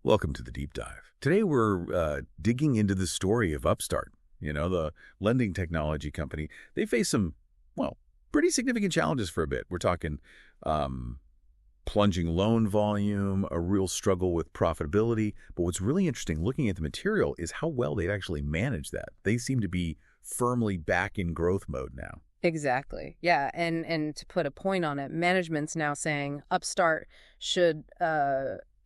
Welcome to the Deep Dive. Today we're digging into the story of Upstart, the lending technology company. They face some, pretty significant challenges for a bit. We're talking plunging loan volume, a real struggle with profitability. But what's really interesting looking at the material is how well they've actually managed that. They seem to be firmly back in growth mode now. Exactly. Yeah. And to put a point on it, management's now saying Upstart should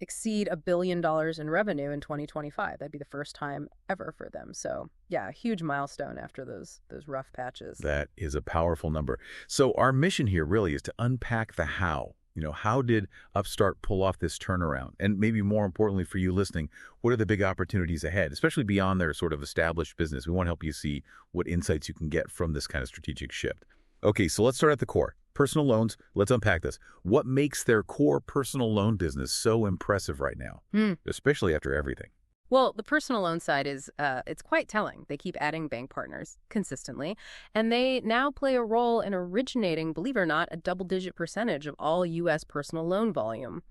exceed $1 billion in revenue in 2025. That'd be the first time ever for them. So yeah, a huge milestone after those rough patches. That is a powerful number. So our mission here really is to unpack the how. How did Upstart pull off this turnaround? And maybe more importantly for you listening, what are the big opportunities ahead, especially beyond their sort of established business? We want to help you see what insights you can get from this kind of strategic shift. Okay, so let's start at the core. Personal loans, let's unpack this. What makes their core personal loan business so impressive right now, especially after everything? Well, the personal loan side is, it's quite telling. They keep adding bank partners consistently, and they now play a role in originating, believe it or not, a double-digit percentage of all U.S. personal loan volume.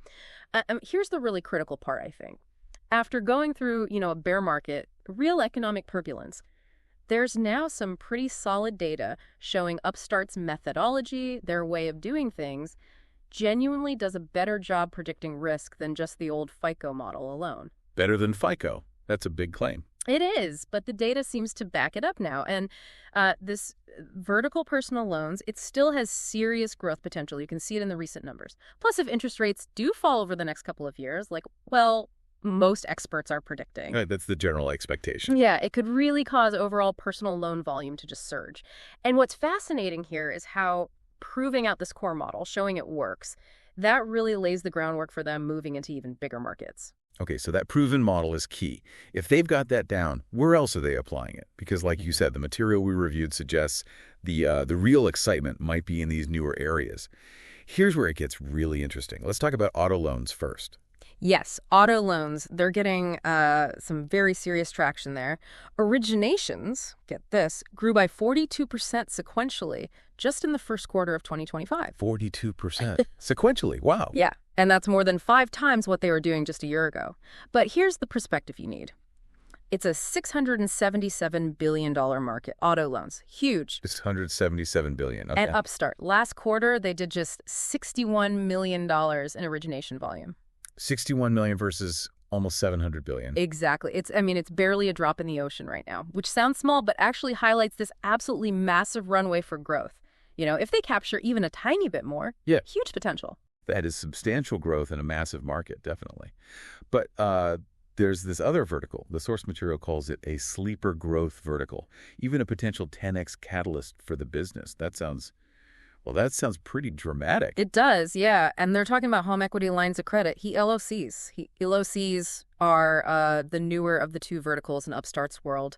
Here's the really critical part, I think. After going through, a bear market, real economic turbulence, there's now some pretty solid data showing Upstart's methodology, their way of doing things, genuinely does a better job predicting risk than just the old FICO model alone. Better than FICO. That's a big claim. It is, but the data seems to back it up now. And this vertical personal loans, it still has serious growth potential. You can see it in the recent numbers. Plus, if interest rates do fall over the next couple of years, most experts are predicting. Right, that's the general expectation. Yeah, it could really cause overall personal loan volume to just surge. And what's fascinating here is how proving out this core model, showing it works, that really lays the groundwork for them moving into even bigger markets. Okay, so that proven model is key. If they've got that down, where else are they applying it? Because like you said, the material we reviewed suggests the real excitement might be in these newer areas. Here's where it gets really interesting. Let's talk about auto loans first. Yes, auto loans, they're getting some very serious traction there. Originations, get this, grew by 42% sequentially just in the first quarter of 2025. 42% sequentially, wow. Yeah, and that's more than 5 times what they were doing just a year ago. But here's the perspective you need. It's a $677 billion market, auto loans, huge. $677 billion, okay. And Upstart, last quarter, they did just $61 million in origination volume. 61 million versus almost 700 billion. Exactly. It's barely a drop in the ocean right now, which sounds small, but actually highlights this absolutely massive runway for growth. If they capture even a tiny bit more, huge potential. That is substantial growth in a massive market, definitely. But there's this other vertical. The source material calls it a sleeper growth vertical, even a potential 10x catalyst for the business. That sounds pretty dramatic. It does, yeah. And they're talking about home equity lines of credit, HELOCs. HELOCs are the newer of the two verticals in Upstart's world.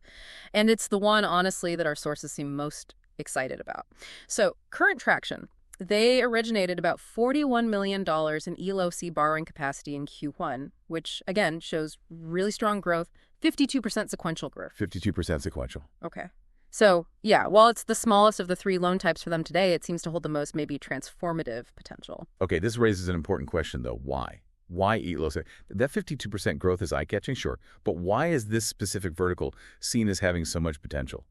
And it's the one, honestly, that our sources seem most excited about. So current traction, they originated about $41 million in HELOC borrowing capacity in Q1, which, again, shows really strong growth, 52% sequential growth. 52% sequential. Okay. So, yeah, while it's the smallest of the 3 loan types for them today, it seems to hold the most maybe transformative potential. Okay, this raises an important question, though. Why? Why HELOC? That 52% growth is eye-catching, sure, but why is this specific vertical seen as having so much potential,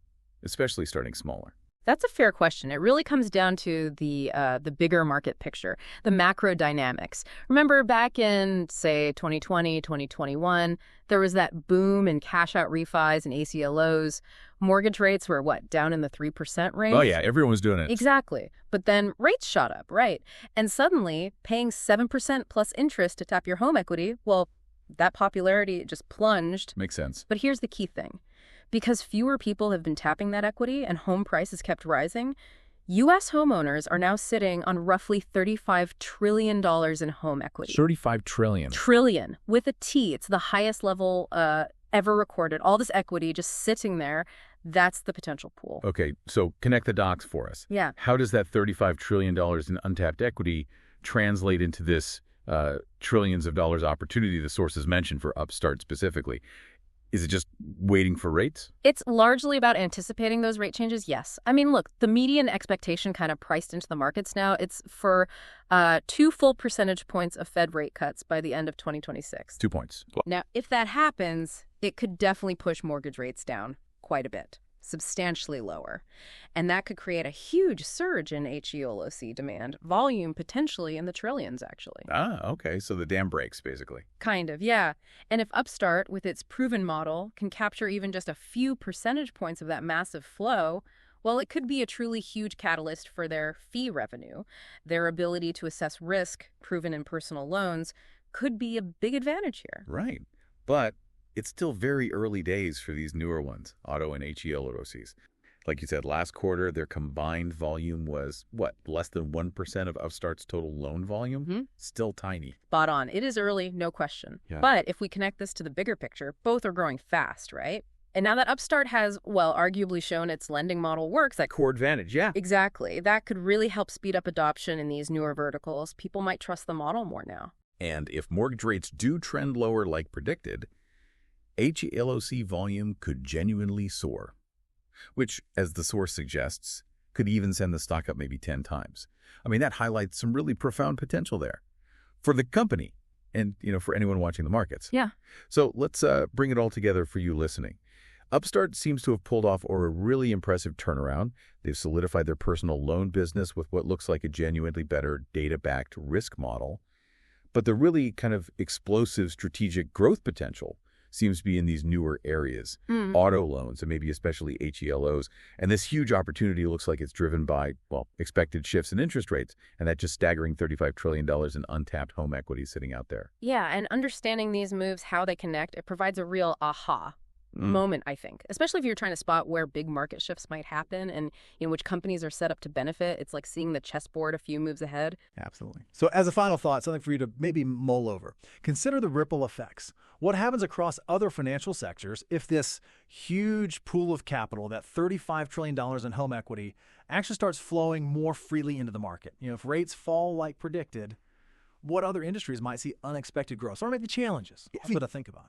especially starting smaller? That's a fair question. It really comes down to the bigger market picture, the macro dynamics. Remember back in, say, 2020, 2021, there was that boom in cash-out refis and ACLOs. Mortgage rates were, down in the 3% range? Oh, yeah, everyone was doing it. Exactly. But then rates shot up, right? And suddenly, paying 7% plus interest to tap your home equity, that popularity just plunged. Makes sense. But here's the key thing. Because fewer people have been tapping that equity and home prices kept rising, U.S. homeowners are now sitting on roughly $35 trillion in home equity. 35 trillion. Trillion, with a T. It's the highest level ever recorded. All this equity just sitting there, that's the potential pool. Okay, so connect the dots for us. Yeah. How does that $35 trillion in untapped equity translate into this trillions of dollars opportunity the sources mentioned for Upstart specifically? Is it just waiting for rates? It's largely about anticipating those rate changes, yes. I mean, look, the median expectation kind of priced into the markets now, it's for 2 full percentage points of Fed rate cuts by the end of 2026. 2 points. Now, if that happens, it could definitely push mortgage rates down quite a bit, substantially lower. And that could create a huge surge in HELOC demand, volume potentially in the trillions, actually. Ah, okay. So the dam breaks, basically. Kind of, yeah. And if Upstart, with its proven model, can capture even just a few percentage points of that massive flow, well, it could be a truly huge catalyst for their fee revenue. Their ability to assess risk, proven in personal loans, could be a big advantage here. Right. But it's still very early days for these newer ones, auto and HELOCs. Like you said, last quarter, their combined volume was, what, less than 1% of Upstart's total loan volume? Mm-hmm. Still tiny. Spot on. It is early, no question. Yeah. But if we connect this to the bigger picture, both are growing fast, right? And now that Upstart has, well, arguably shown its lending model works, that Core advantage, yeah. exactly, that could really help speed up adoption in these newer verticals. People might trust the model more now. And if mortgage rates do trend lower like predicted, HELOC volume could genuinely soar, which, as the source suggests, could even send the stock up maybe 10 times. I mean, that highlights some really profound potential there for the company and, for anyone watching the markets. Yeah. So let's bring it all together for you listening. Upstart seems to have pulled off a really impressive turnaround. They've solidified their personal loan business with what looks like a genuinely better data-backed risk model. But the really kind of explosive strategic growth potential seems to be in these newer areas, auto loans and maybe especially HELOs. And this huge opportunity looks like it's driven by, well, expected shifts in interest rates and that just staggering $35 trillion in untapped home equity sitting out there. Yeah, and understanding these moves, how they connect, it provides a real aha moment, I think, especially if you're trying to spot where big market shifts might happen and which companies are set up to benefit. It's like seeing the chessboard a few moves ahead. Absolutely. So as a final thought, something for you to maybe mull over. Consider the ripple effects. What happens across other financial sectors if this huge pool of capital, that $35 trillion in home equity, actually starts flowing more freely into the market? If rates fall like predicted, what other industries might see unexpected growth? Or maybe challenges? That's what to think about.